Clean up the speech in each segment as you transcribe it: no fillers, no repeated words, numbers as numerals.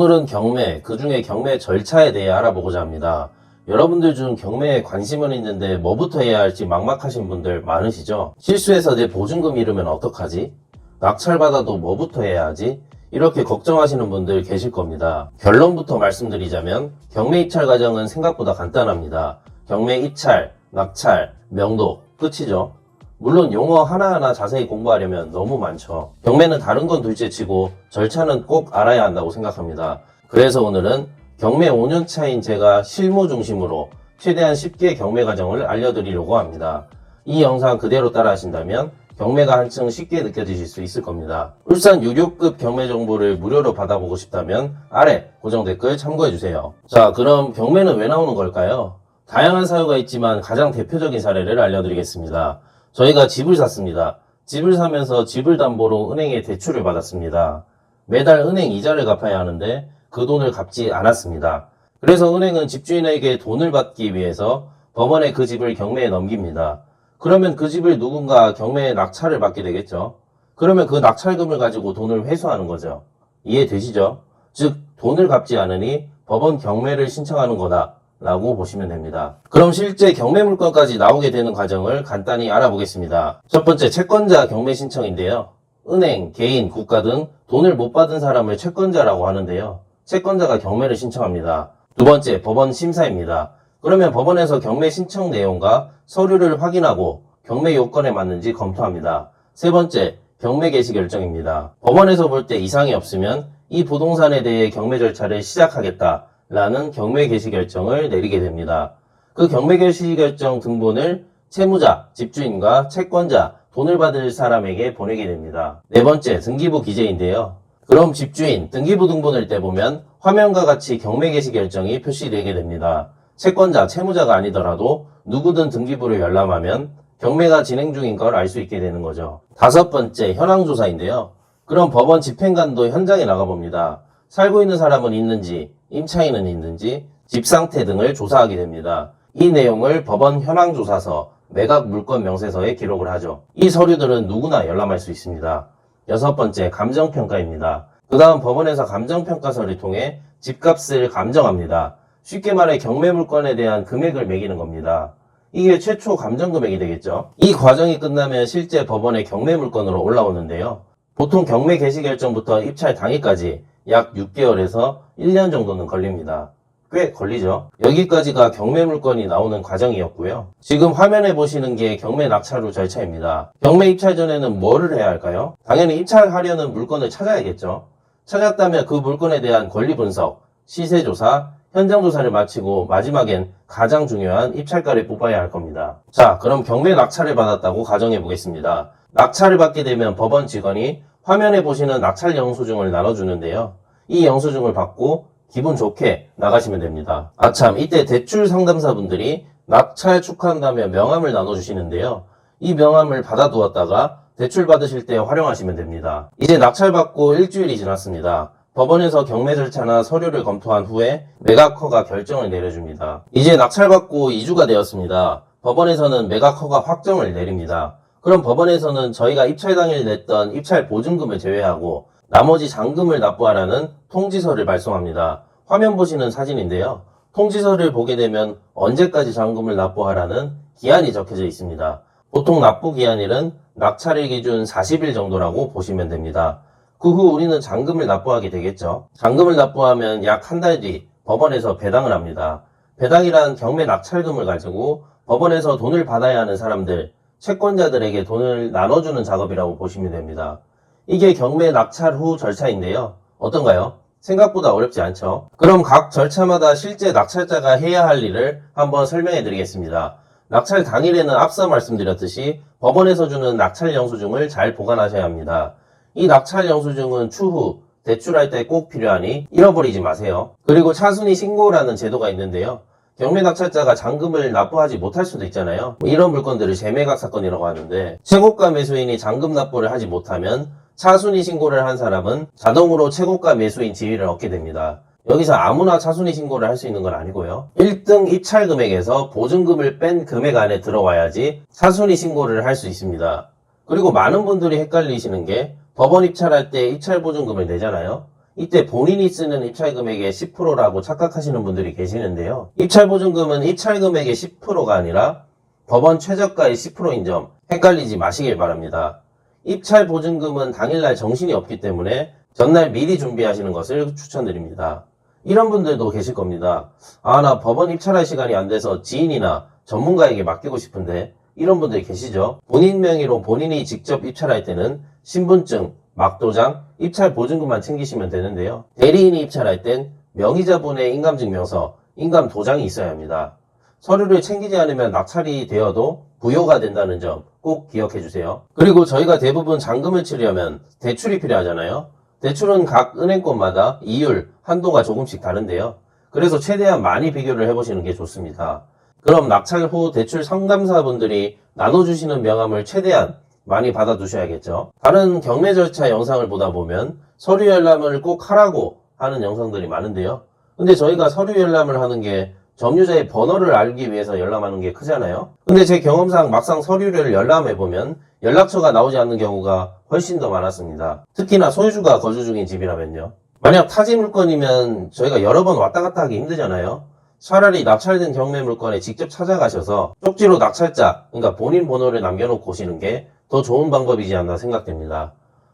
오늘은 경매, 그중에 경매 절차에 대해 알아보고자 합니다. 여러분들 중 경매에 관심은 있는데 뭐부터 해야 할지 막막하신 분들 많으시죠? 실수해서 내 보증금 잃으면 어떡하지? 낙찰받아도 뭐부터 해야 하지? 이렇게 걱정하시는 분들 계실 겁니다. 결론부터 말씀드리자면 경매 입찰 과정은 생각보다 간단합니다. 경매 입찰, 낙찰, 명독, 끝이죠. 물론 용어 하나하나 자세히 공부하려면 너무 많죠. 경매는 다른 건 둘째치고 절차는 꼭 알아야 한다고 생각합니다. 그래서 오늘은 경매 5년 차인 제가 실무 중심으로 최대한 쉽게 경매 과정을 알려드리려고 합니다. 이 영상 그대로 따라 하신다면 경매가 한층 쉽게 느껴지실 수 있을 겁니다. 울산 유료급 경매 정보를 무료로 받아보고 싶다면 아래 고정 댓글 참고해주세요. 자, 그럼 경매는 왜 나오는 걸까요? 다양한 사유가 있지만 가장 대표적인 사례를 알려드리겠습니다. 저희가 집을 샀습니다. 집을 사면서 집을 담보로 은행에 대출을 받았습니다. 매달 은행 이자를 갚아야 하는데 그 돈을 갚지 않았습니다. 그래서 은행은 집주인에게 돈을 받기 위해서 법원에 그 집을 경매에 넘깁니다. 그러면 그 집을 누군가 경매에 낙찰을 받게 되겠죠. 그러면 그 낙찰금을 가지고 돈을 회수하는 거죠. 이해되시죠? 즉 돈을 갚지 않으니 법원 경매를 신청하는 거다 라고 보시면 됩니다. 그럼 실제 경매 물건까지 나오게 되는 과정을 간단히 알아보겠습니다. 첫 번째, 채권자 경매 신청인데요. 은행, 개인, 국가 등 돈을 못 받은 사람을 채권자라고 하는데요. 채권자가 경매를 신청합니다. 두 번째, 법원 심사입니다. 그러면 법원에서 경매 신청 내용과 서류를 확인하고 경매 요건에 맞는지 검토합니다. 세 번째, 경매 개시 결정입니다. 법원에서 볼 때 이상이 없으면 이 부동산에 대해 경매 절차를 시작하겠다 라는 경매 개시 결정을 내리게 됩니다. 그 경매 개시 결정 등본을 채무자, 집주인과 채권자, 돈을 받을 사람에게 보내게 됩니다. 네 번째, 등기부 기재인데요. 그럼 집주인, 등기부 등본을 떼보면 화면과 같이 경매 개시 결정이 표시되게 됩니다. 채권자, 채무자가 아니더라도 누구든 등기부를 열람하면 경매가 진행 중인 걸 알 수 있게 되는 거죠. 다섯 번째, 현황조사인데요. 그럼 법원 집행관도 현장에 나가봅니다. 살고 있는 사람은 있는지, 임차인은 있는지, 집 상태 등을 조사하게 됩니다. 이 내용을 법원 현황조사서, 매각 물건 명세서에 기록을 하죠. 이 서류들은 누구나 열람할 수 있습니다. 여섯 번째, 감정평가입니다. 그 다음 법원에서 감정평가서를 통해 집값을 감정합니다. 쉽게 말해 경매 물건에 대한 금액을 매기는 겁니다. 이게 최초 감정금액이 되겠죠. 이 과정이 끝나면 실제 법원의 경매 물건으로 올라오는데요. 보통 경매 개시 결정부터 입찰 당일까지 약 6개월에서 1년 정도는 걸립니다. 꽤 걸리죠. 여기까지가 경매 물건이 나오는 과정이었고요. 지금 화면에 보시는 게 경매 낙찰 후 절차입니다. 경매 입찰 전에는 뭐를 해야 할까요? 당연히 입찰하려는 물건을 찾아야겠죠. 찾았다면 그 물건에 대한 권리 분석, 시세 조사, 현장 조사를 마치고 마지막엔 가장 중요한 입찰가를 뽑아야 할 겁니다. 자, 그럼 경매 낙찰을 받았다고 가정해 보겠습니다. 낙찰을 받게 되면 법원 직원이 화면에 보시는 낙찰 영수증을 나눠주는데요. 이 영수증을 받고 기분 좋게 나가시면 됩니다. 아참, 이때 대출 상담사분들이 낙찰 축하한다며 명함을 나눠주시는데요. 이 명함을 받아두었다가 대출 받으실 때 활용하시면 됩니다. 이제 낙찰 받고 일주일이 지났습니다. 법원에서 경매 절차나 서류를 검토한 후에 매각허가 결정을 내려줍니다. 이제 낙찰받고 2주가 되었습니다. 법원에서는 매각허가 확정을 내립니다. 그럼 법원에서는 저희가 입찰 당일 냈던 입찰 보증금을 제외하고 나머지 잔금을 납부하라는 통지서를 발송합니다. 화면 보시는 사진인데요. 통지서를 보게 되면 언제까지 잔금을 납부하라는 기한이 적혀져 있습니다. 보통 납부 기한일은 낙찰일 기준 40일 정도라고 보시면 됩니다. 그 후 우리는 잔금을 납부하게 되겠죠. 잔금을 납부하면 약 한 달 뒤 법원에서 배당을 합니다. 배당이란 경매 낙찰금을 가지고 법원에서 돈을 받아야 하는 사람들, 채권자들에게 돈을 나눠주는 작업이라고 보시면 됩니다. 이게 경매 낙찰 후 절차인데요. 어떤가요? 생각보다 어렵지 않죠? 그럼 각 절차마다 실제 낙찰자가 해야 할 일을 한번 설명해 드리겠습니다. 낙찰 당일에는 앞서 말씀드렸듯이 법원에서 주는 낙찰 영수증을 잘 보관하셔야 합니다. 이 낙찰 영수증은 추후 대출할 때 꼭 필요하니 잃어버리지 마세요. 그리고 차순위 신고라는 제도가 있는데요. 경매 낙찰자가 잔금을 납부하지 못할 수도 있잖아요. 이런 물건들을 재매각 사건이라고 하는데 최고가 매수인이 잔금 납부를 하지 못하면 차순위 신고를 한 사람은 자동으로 최고가 매수인 지위를 얻게 됩니다. 여기서 아무나 차순위 신고를 할 수 있는 건 아니고요. 1등 입찰 금액에서 보증금을 뺀 금액 안에 들어와야지 차순위 신고를 할 수 있습니다. 그리고 많은 분들이 헷갈리시는 게 법원 입찰할 때 입찰 보증금을 내잖아요. 이때 본인이 쓰는 입찰 금액의 10%라고 착각하시는 분들이 계시는데요. 입찰 보증금은 입찰 금액의 10%가 아니라 법원 최저가의 10%인 점 헷갈리지 마시길 바랍니다. 입찰 보증금은 당일날 정신이 없기 때문에 전날 미리 준비하시는 것을 추천드립니다. 이런 분들도 계실 겁니다. 나 법원 입찰할 시간이 안 돼서 지인이나 전문가에게 맡기고 싶은데, 이런 분들이 계시죠? 본인 명의로 본인이 직접 입찰할 때는 신분증, 막도장, 입찰 보증금만 챙기시면 되는데요. 대리인이 입찰할 땐 명의자분의 인감증명서, 인감도장이 있어야 합니다. 서류를 챙기지 않으면 낙찰이 되어도 부효가 된다는 점 꼭 기억해 주세요. 그리고 저희가 대부분 잔금을 치려면 대출이 필요하잖아요. 대출은 각 은행권마다 이율, 한도가 조금씩 다른데요. 그래서 최대한 많이 비교를 해보시는 게 좋습니다. 그럼 낙찰 후 대출 상담사분들이 나눠주시는 명함을 최대한 많이 받아두셔야겠죠. 다른 경매 절차 영상을 보다 보면 서류 열람을 꼭 하라고 하는 영상들이 많은데요. 근데 저희가 서류 열람을 하는 게 점유자의 번호를 알기 위해서 열람하는 게 크잖아요. 근데 제 경험상 막상 서류를 열람해보면 연락처가 나오지 않는 경우가 훨씬 더 많았습니다. 특히나 소유주가 거주 중인 집이라면요. 만약 타지 물건이면 저희가 여러 번 왔다 갔다 하기 힘들잖아요. 차라리 낙찰된 경매 물건에 직접 찾아가셔서 쪽지로 낙찰자, 그러니까 본인 번호를 남겨놓고 오시는 게 더 좋은 방법이지 않나 생각됩니다.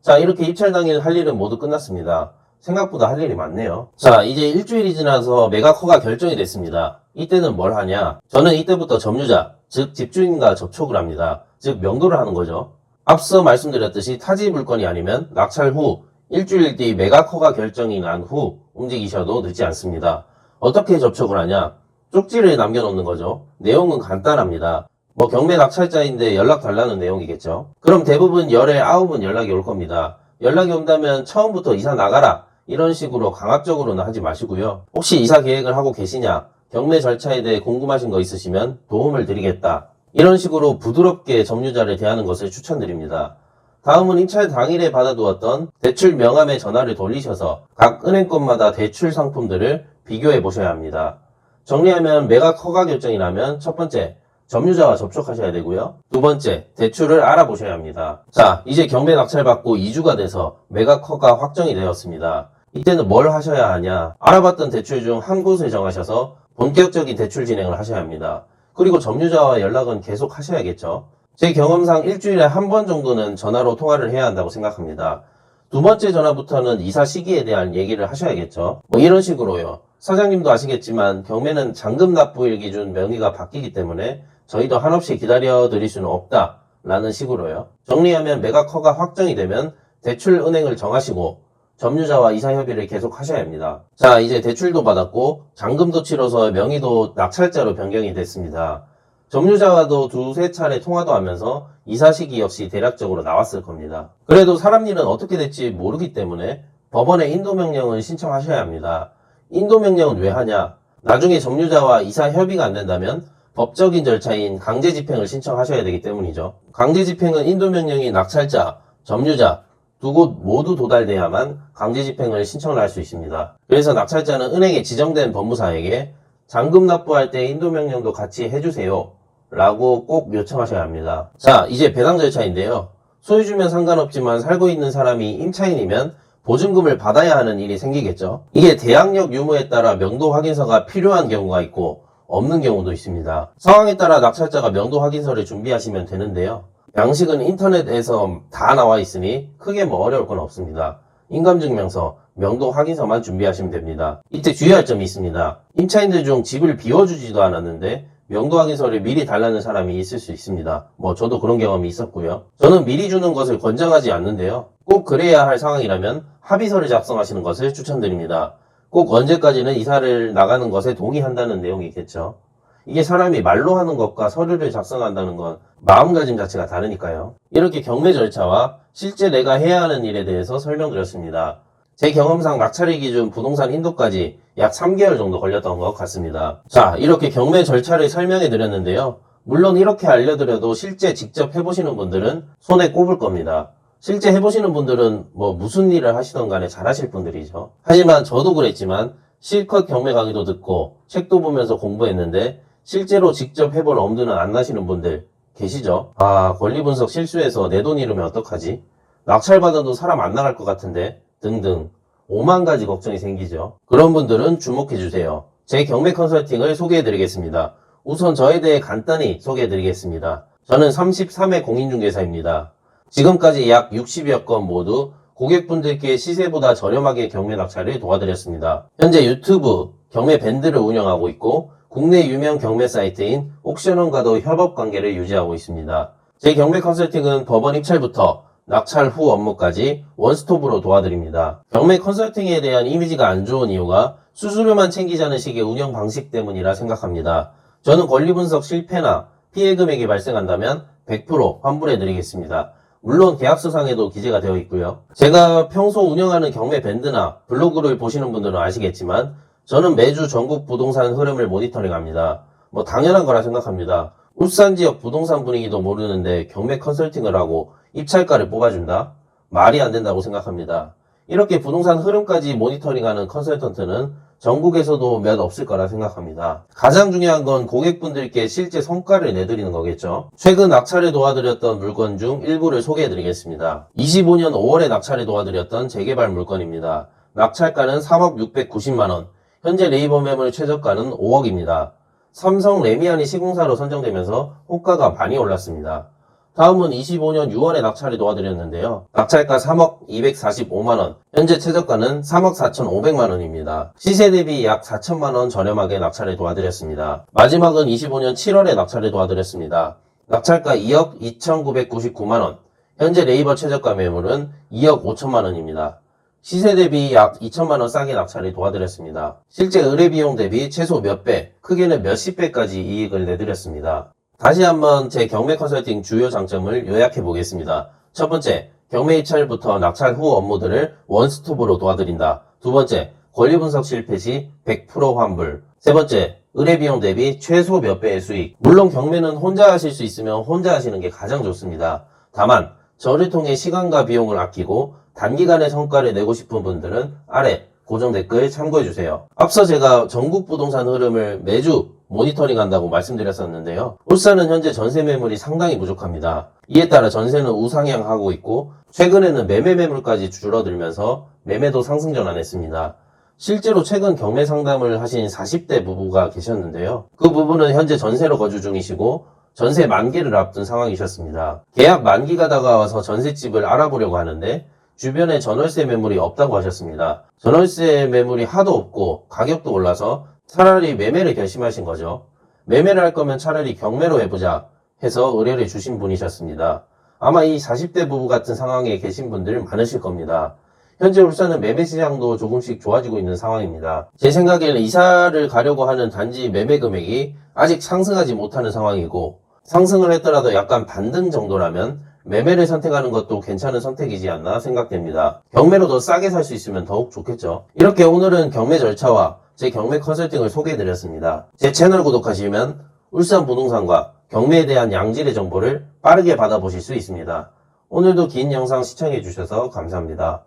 자, 이렇게 입찰 당일 할 일은 모두 끝났습니다. 생각보다 할 일이 많네요. 자, 이제 일주일이 지나서 매각허가 결정이 됐습니다. 이때는 뭘 하냐? 저는 이때부터 점유자, 즉 집주인과 접촉을 합니다. 즉 명도를 하는 거죠. 앞서 말씀드렸듯이 타지 물건이 아니면 낙찰 후 일주일 뒤 매각허가 결정이 난 후 움직이셔도 늦지 않습니다. 어떻게 접촉을 하냐? 쪽지를 남겨놓는 거죠. 내용은 간단합니다. 경매 낙찰자인데 연락 달라는 내용이겠죠. 그럼 대부분 열에 9은 연락이 올 겁니다. 연락이 온다면 처음부터 이사 나가라, 이런 식으로 강압적으로는 하지 마시고요. 혹시 이사 계획을 하고 계시냐, 경매 절차에 대해 궁금하신 거 있으시면 도움을 드리겠다, 이런 식으로 부드럽게 점유자를 대하는 것을 추천드립니다. 다음은 입찰 당일에 받아두었던 대출 명함의 전화를 돌리셔서 각 은행권마다 대출 상품들을 비교해 보셔야 합니다. 정리하면 매각 허가 결정이 나면 첫 번째, 점유자와 접촉하셔야 되고요. 두 번째, 대출을 알아보셔야 합니다. 자, 이제 경매 낙찰 받고 2주가 돼서 매각 허가 확정이 되었습니다. 이때는 뭘 하셔야 하냐? 알아봤던 대출 중 한 곳을 정하셔서 본격적인 대출 진행을 하셔야 합니다. 그리고 점유자와 연락은 계속 하셔야겠죠. 제 경험상 일주일에 한 번 정도는 전화로 통화를 해야 한다고 생각합니다. 두 번째 전화부터는 이사 시기에 대한 얘기를 하셔야겠죠. 이런 식으로요. 사장님도 아시겠지만 경매는 잔금 납부일 기준 명의가 바뀌기 때문에 저희도 한없이 기다려 드릴 수는 없다 라는 식으로요. 정리하면 매각 허가 확정이 되면 대출 은행을 정하시고 점유자와 이사 협의를 계속 하셔야 합니다. 자, 이제 대출도 받았고 잔금도 치러서 명의도 낙찰자로 변경이 됐습니다. 점유자와도 두세 차례 통화도 하면서 이사 시기 역시 대략적으로 나왔을 겁니다. 그래도 사람 일은 어떻게 될지 모르기 때문에 법원에 인도명령을 신청하셔야 합니다. 인도명령은 왜 하냐? 나중에 점유자와 이사 협의가 안 된다면 법적인 절차인 강제집행을 신청하셔야 되기 때문이죠. 강제집행은 인도명령이 낙찰자, 점유자 두 곳 모두 도달돼야만 강제집행을 신청을 할 수 있습니다. 그래서 낙찰자는 은행에 지정된 법무사에게 잔금 납부할 때 인도명령도 같이 해주세요 라고 꼭 요청하셔야 합니다. 자, 이제 배당 절차인데요. 소유주면 상관없지만 살고 있는 사람이 임차인이면 보증금을 받아야 하는 일이 생기겠죠. 이게 대항력 유무에 따라 명도 확인서가 필요한 경우가 있고 없는 경우도 있습니다. 상황에 따라 낙찰자가 명도 확인서를 준비하시면 되는데요. 양식은 인터넷에서 다 나와 있으니 크게 어려울 건 없습니다. 인감증명서, 명도 확인서만 준비하시면 됩니다. 이때 주의할 점이 있습니다. 임차인들 중 집을 비워주지도 않았는데 명도 확인서를 미리 달라는 사람이 있을 수 있습니다. 저도 그런 경험이 있었고요. 저는 미리 주는 것을 권장하지 않는데요. 꼭 그래야 할 상황이라면 합의서를 작성하시는 것을 추천드립니다. 꼭 언제까지는 이사를 나가는 것에 동의한다는 내용이겠죠. 이게 사람이 말로 하는 것과 서류를 작성한다는 건 마음가짐 자체가 다르니까요. 이렇게 경매 절차와 실제 내가 해야 하는 일에 대해서 설명드렸습니다. 제 경험상 낙찰일 기준 부동산 인도까지 약 3개월 정도 걸렸던 것 같습니다. 자, 이렇게 경매 절차를 설명해 드렸는데요. 물론 이렇게 알려드려도 실제 직접 해보시는 분들은 손에 꼽을 겁니다. 실제 해보시는 분들은 무슨 일을 하시던 간에 잘하실 분들이죠. 하지만 저도 그랬지만 실컷 경매 강의도 듣고 책도 보면서 공부했는데 실제로 직접 해볼 엄두는 안 나시는 분들 계시죠? 권리 분석 실수해서 내 돈 잃으면 어떡하지? 낙찰 받아도 사람 안 나갈 것 같은데 등등 5만 가지 걱정이 생기죠. 그런 분들은 주목해주세요. 제 경매 컨설팅을 소개해드리겠습니다. 우선 저에 대해 간단히 소개해드리겠습니다. 저는 33회 공인중개사입니다. 지금까지 약 60여 건 모두 고객분들께 시세보다 저렴하게 경매 낙찰을 도와드렸습니다. 현재 유튜브 경매 밴드를 운영하고 있고 국내 유명 경매 사이트인 옥션원과도 협업 관계를 유지하고 있습니다. 제 경매 컨설팅은 법원 입찰부터 낙찰 후 업무까지 원스톱으로 도와드립니다. 경매 컨설팅에 대한 이미지가 안 좋은 이유가 수수료만 챙기자는 식의 운영 방식 때문이라 생각합니다. 저는 권리 분석 실패나 피해 금액이 발생한다면 100% 환불해드리겠습니다. 물론 계약서상에도 기재가 되어 있고요. 제가 평소 운영하는 경매 밴드나 블로그를 보시는 분들은 아시겠지만 저는 매주 전국 부동산 흐름을 모니터링합니다. 당연한 거라 생각합니다. 울산 지역 부동산 분위기도 모르는데 경매 컨설팅을 하고 입찰가를 뽑아준다? 말이 안 된다고 생각합니다. 이렇게 부동산 흐름까지 모니터링하는 컨설턴트는 전국에서도 몇 없을 거라 생각합니다. 가장 중요한 건 고객분들께 실제 성과를 내드리는 거겠죠. 최근 낙찰에 도와드렸던 물건 중 일부를 소개해드리겠습니다. 25년 5월에 낙찰에 도와드렸던 재개발 물건입니다. 낙찰가는 3억 690만원, 현재 네이버 매물 최저가는 5억입니다. 삼성 레미안이 시공사로 선정되면서 호가가 많이 올랐습니다. 다음은 25년 6월에 낙찰을 도와드렸는데요. 낙찰가 3억 245만원, 현재 최저가는 3억 4,500만원입니다. 시세 대비 약 4천만원 저렴하게 낙찰을 도와드렸습니다. 마지막은 25년 7월에 낙찰을 도와드렸습니다. 낙찰가 2억 2,999만원, 현재 네이버 최저가 매물은 2억 5천만원입니다. 시세 대비 약 2천만원 싸게 낙찰을 도와드렸습니다. 실제 의뢰 비용 대비 최소 몇 배, 크게는 몇십 배까지 이익을 내드렸습니다. 다시 한번 제 경매 컨설팅 주요 장점을 요약해 보겠습니다. 첫 번째, 경매 입찰부터 낙찰 후 업무들을 원스톱으로 도와드린다. 두 번째, 권리 분석 실패 시 100% 환불. 세 번째, 의뢰 비용 대비 최소 몇 배의 수익. 물론 경매는 혼자 하실 수 있으면 혼자 하시는 게 가장 좋습니다. 다만 저를 통해 시간과 비용을 아끼고 단기간에 성과를 내고 싶은 분들은 아래 고정 댓글 참고해주세요. 앞서 제가 전국 부동산 흐름을 매주 모니터링한다고 말씀드렸었는데요. 울산은 현재 전세 매물이 상당히 부족합니다. 이에 따라 전세는 우상향하고 있고 최근에는 매매 매물까지 줄어들면서 매매도 상승 전환했습니다. 실제로 최근 경매 상담을 하신 40대 부부가 계셨는데요. 그 부부는 현재 전세로 거주 중이시고 전세 만기를 앞둔 상황이셨습니다. 계약 만기가 다가와서 전셋집을 알아보려고 하는데 주변에 전월세 매물이 없다고 하셨습니다. 전월세 매물이 하도 없고 가격도 올라서 차라리 매매를 결심하신 거죠. 매매를 할 거면 차라리 경매로 해보자 해서 의뢰를 주신 분이셨습니다. 아마 이 40대 부부 같은 상황에 계신 분들 많으실 겁니다. 현재 울산은 매매 시장도 조금씩 좋아지고 있는 상황입니다. 제 생각에는 이사를 가려고 하는 단지 매매 금액이 아직 상승하지 못하는 상황이고 상승을 했더라도 약간 반등 정도라면 매매를 선택하는 것도 괜찮은 선택이지 않나 생각됩니다. 경매로 더 싸게 살 수 있으면 더욱 좋겠죠. 이렇게 오늘은 경매 절차와 제 경매 컨설팅을 소개해드렸습니다. 제 채널 구독하시면 울산 부동산과 경매에 대한 양질의 정보를 빠르게 받아보실 수 있습니다. 오늘도 긴 영상 시청해주셔서 감사합니다.